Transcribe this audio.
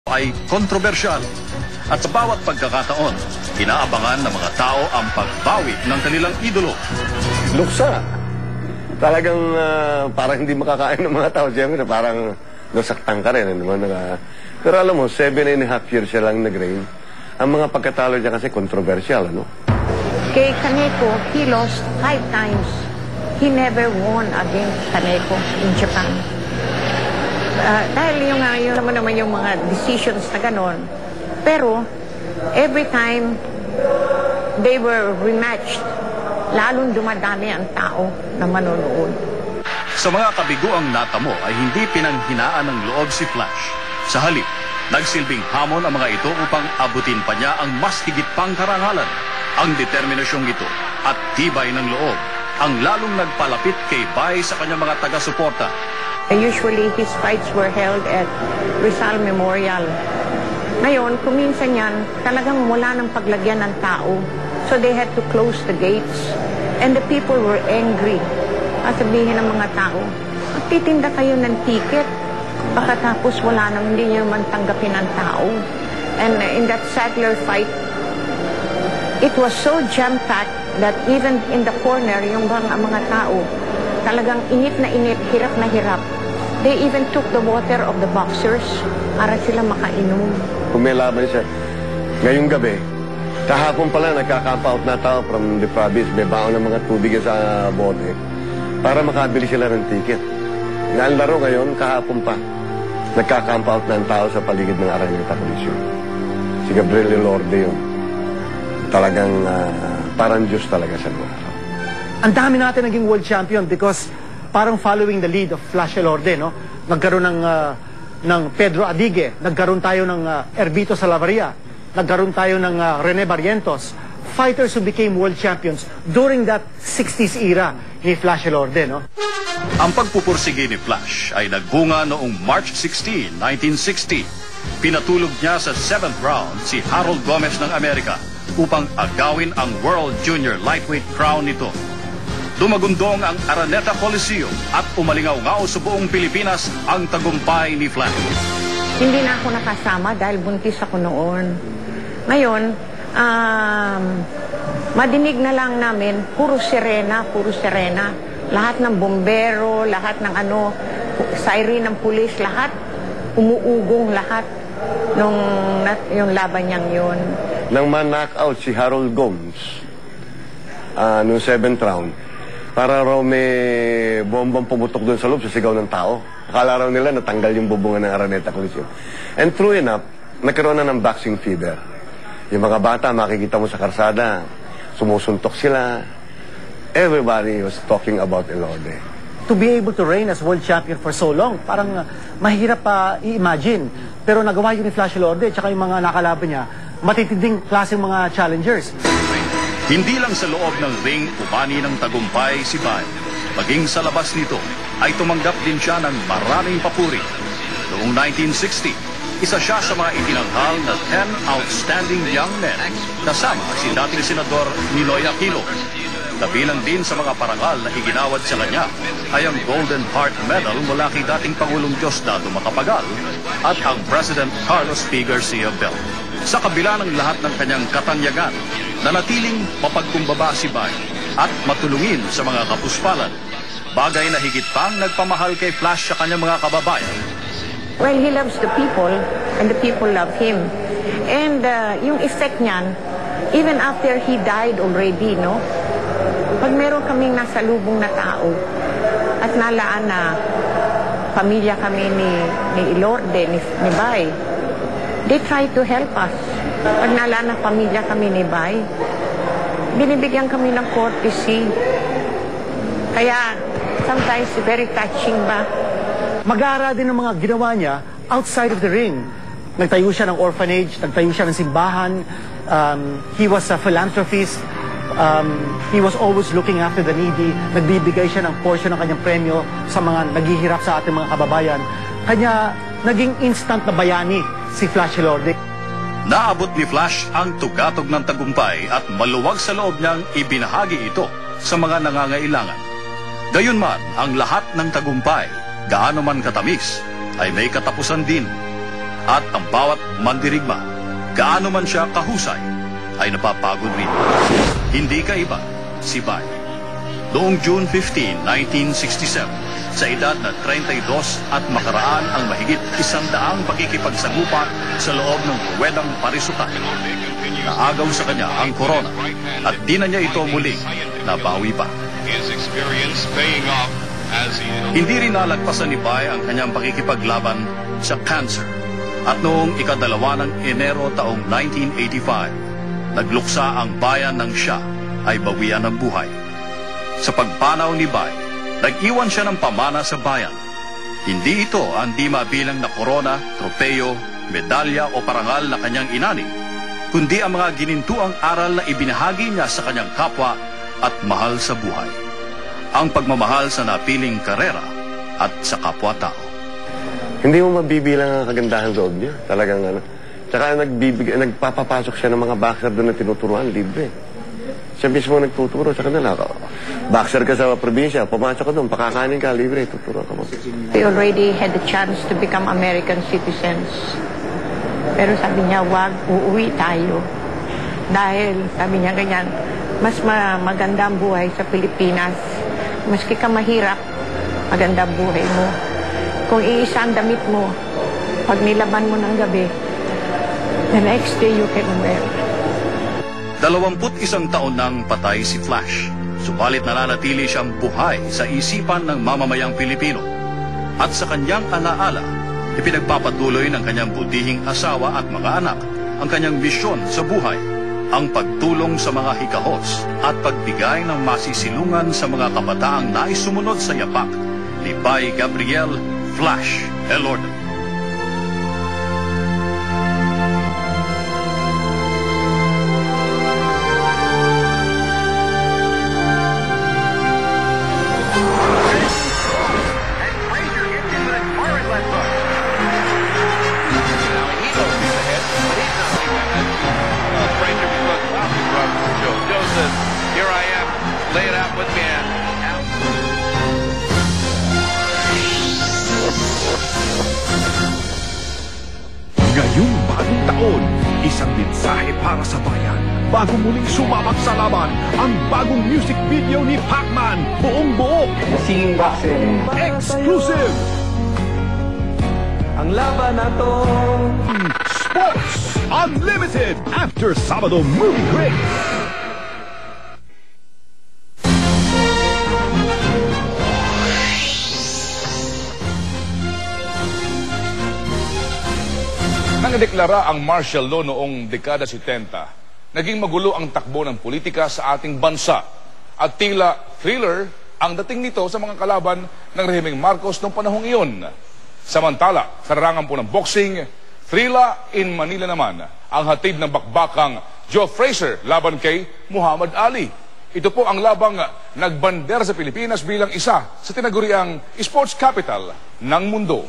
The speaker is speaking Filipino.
ay kontrobersyal at sa bawat pagkakataon, inaabangan ng mga tao ang pagbawi ng kanilang idolo. Luksa. Talagang parang hindi makakain ng mga tao. Siyempre, parang nasaktan ka rin. Pero alam mo, 7.5 years siya lang nag-reign. Ang mga pagkatalo niya kasi kontrobersyal, ano? Kay Kaneko, he lost 5 times. He never won against Kaneko in Japan. Dahil yung naman yung mga decisions na ganon. Pero, every time they were rematched, lalong dumadami ang tao na manonood. Sa mga kabiguang natamo ay hindi pinanghinaan ng loob si Flash. Sa halip, nagsilbing hamon ang mga ito upang abutin pa niya ang mas higit pang karangalan. Ang determinasyong ito at tibay ng loob ang lalong nagpalapit kay Bay sa kanyang mga taga-suporta. Usually, his fights were held at Rizal Memorial. Ngayon, kuminsan yan, talagang wala ng paglagyan ng tao. So they had to close the gates. And the people were angry. Sabihin ng mga tao, magtitinda kayo ng ticket. Baka tapos wala nang hindi nyo naman tanggapin ng tao. And in that Sattler fight, it was so jam-packed that even in the corner, yung mga tao, talagang init na init, hirap na hirap. They even took the water of the boxers para sila makainom. Kung may laban siya, ngayong gabi, kahapon pala nagka-camp out na tao from the province, may baon ng mga tubig sa bote para makabili sila ng ticket. Ang laro ngayon, kahapon pa, nagka-camp out ng tao sa paligid ng Araneta Coliseum. Si Gabriel Lorde yun. Talagang parang Diyos talaga sa mga tao. Ang dami natin naging world champion because parang following the lead of Flash Elorde, no? Nagkaroon ng Pedro Adigue, nagkaroon tayo ng Herbito Salavaria, nagkaroon tayo ng Rene Barrientos, fighters who became world champions during that 60s era ni Flash Elorde, no? Ang pagpupursige ni Flash ay nagbunga noong March 16, 1960. Pinatulog niya sa 7th round si Harold Gomez ng Amerika upang agawin ang World Junior Lightweight crown nito. Dumagundong ang Araneta Coliseum at umalingaw-ngaw sa buong Pilipinas ang tagumpay ni Flash. Hindi na ako nakasama dahil buntis ako noon. Ngayon, madinig na lang namin, puro sirena, puro sirena. Lahat ng bombero, lahat ng siren ng pulis, lahat umuugong lahat yung laban niyang yun. Nang ma-knockout si Harold Gomes noong 7th round, para raw may bombang pumutok doon sa loob sa sigaw ng tao. Akala raw nila natanggal yung bubungan ng Araneta Coliseum. And true enough, nagkaroon na ng boxing fever. Yung mga bata, makikita mo sa karsada, sumusuntok sila. Everybody was talking about Elorde. To be able to reign as world champion for so long, parang mahirap pa i-imagine. Pero nagawa yun ni Flash Elorde, tsaka yung mga nakalaban niya, matitinding klaseng mga challengers. Hindi lang sa loob ng ring umani ng tagumpay si Bay. Maging sa labas nito ay tumanggap din siya ng maraming papuri. Noong 1960, isa siya sa mga itinanghal na 10 outstanding young men kasama si dating Senador Ninoy Aquino. Kabilang din sa mga parangal na iginawad sa kanya ay ang Golden Heart Medal mula kay dating Pangulong Diosdado Macapagal at ang President Carlos P. Garcia Bel. Sa kabila ng lahat ng kanyang katanyagan, nanatiling mapagkumbaba si Bay at matulungin sa mga kapuspalan. Bagay na higit pang nagpamahal kay Flash sa kanyang mga kababayan. Well, he loves the people and the people love him. And yung effect niyan, even after he died already, no? Pag meron kaming nasa lubong na tao at nalaan na pamilya kami ni Elorde, ni Bay, they try to help us. Pag nalaan na pamilya kami ni Bay, binibigyan kami ng courtesy. Kaya sometimes very touching ba? Mag-aara din ng mga ginawa niya outside of the ring. Nagtayo siya ng orphanage, nagtayo siya ng simbahan. He was a philanthropist. He was always looking after the needy. Nagbibigay siya ng portion ng kanyang premyo sa mga naghihirap sa ating mga kababayan. Kanya naging instant na bayani si Flash Elorde. Naabot ni Flash ang tugatog ng tagumpay at maluwag sa loob niyang ibinahagi ito sa mga nangangailangan. Gayunman, ang lahat ng tagumpay, gaano man katamis, ay may katapusan din. At ang bawat mandirigma, gaano man siya kahusay, ay napapagod rin. Hindi kaiba si Bay. Noong June 15, 1967, sa edad na 32 at makaraan ang mahigit 100 pakikipagsagupa sa loob ng ruwedang parisukan. Naagaw sa kanya ang corona at di na niya ito muling nabawi pa. Hindi rin nalagpasan ni Bay ang kanyang pakikipaglaban sa cancer. At noong ika-2 ng Enero taong 1985, nagluksa ang bayan ng siya ay bawian ng buhay. Sa pagpanaw ni Bay, nag-iwan siya ng pamana sa bayan. Hindi ito ang di mabilang na korona, tropeyo, medalya o parangal na kanyang inani, kundi ang mga ginintuang aral na ibinahagi niya sa kanyang kapwa at mahal sa buhay. Ang pagmamahal sa napiling karera at sa kapwa-tao. Hindi mo mabibilang ang kagandahan loob niya. Talagang ano. Tsaka nagpapapasok siya ng mga boxer doon na tinuturuan, libre. Siya mismo nagtuturo sa kanila. Boxer ka sa probinsya, pumasok ka doon, pakakanin ka, libre, tuturo ka mo. We already had the chance to become American citizens. Pero sabi niya, wag, uuwi tayo. Dahil, sabi niya ganyan, mas maganda ang buhay sa Pilipinas. Maski ka mahirap, maganda ang buhay mo. Kung iisa ang damit mo, pag nilaban mo ng gabi, the next day you can wear. 21 taon nang patay si Flash, subalit nananatili siyang buhay sa isipan ng mamamayang Pilipino. At sa kanyang alaala, ipinagpapatuloy ng kanyang budihing asawa at mga anak ang kanyang misyon sa buhay, ang pagtulong sa mga hikahos at pagbigay ng masisilungan sa mga kabataang nais sumunod sa yapak ni Bay Gabriel Flash Elorda. Here I am, lay it out with me. Ngayong bagong taon, isang mensahe para sa bayan. Bago muling sumabak sa laban, ang bagong music video ni Pacman, buong buo. Singing boxing. Exclusive! Ang laban na to. Sports Unlimited after Sabado Movie Crate. Nang ideklara ang martial law noong dekada 70, naging magulo ang takbo ng politika sa ating bansa at tila thriller ang dating nito sa mga kalaban ng rehimeng Marcos noong panahong iyon. Samantala, sa larangan po ng boxing, thrilla in Manila naman ang hatid ng bakbakang Joe Frazier laban kay Muhammad Ali. Ito po ang labang nagbandera sa Pilipinas bilang isa sa tinaguriang sports capital ng mundo.